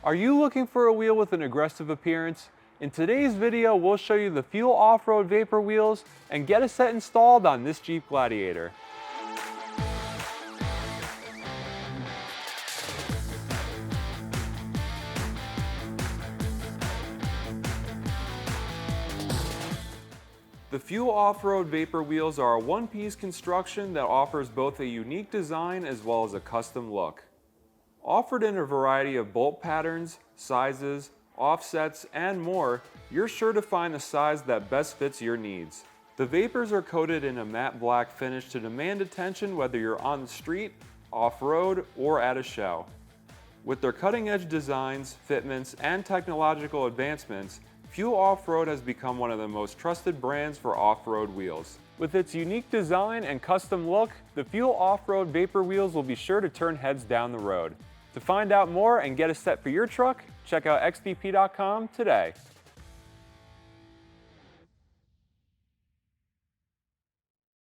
Are you looking for a wheel with an aggressive appearance? In today's video, we'll show you the Fuel Offroad Vapor Wheels and get a set installed on this Jeep Gladiator. The Fuel Offroad Vapor Wheels are a one-piece construction that offers both a unique design as well as a custom look. Offered in a variety of bolt patterns, sizes, offsets, and more, you're sure to find the size that best fits your needs. The Vapors are coated in a matte black finish to demand attention whether you're on the street, off-road, or at a show. With their cutting-edge designs, fitments, and technological advancements, Fuel Offroad has become one of the most trusted brands for off-road wheels. With its unique design and custom look, the Fuel Offroad Vapor Wheels will be sure to turn heads down the road. To find out more and get a set for your truck, check out xdp.com today.